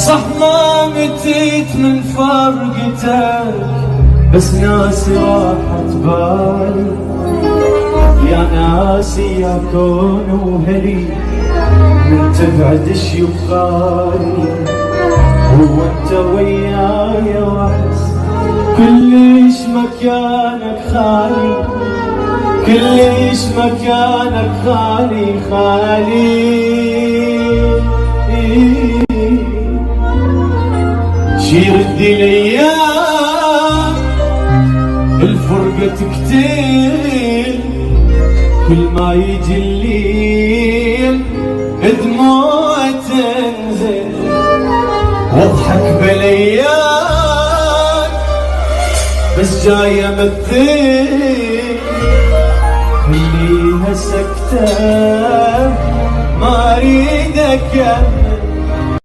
صح ما متيت من فرقتك، بس ناسي راحت بالي، يا ناسي يا كون وهلي، من تبعد ايش يبقالي، هو انت وياي واحس، كلش مكانك خالي، كلش مكانك خالي خالي. شي ردي الايام الفرقة تقتل، كل ما يجي الليل دموع تنزل، واضحك بالايام بس جاي امثل، خليها سكتة ما اريد اكمل.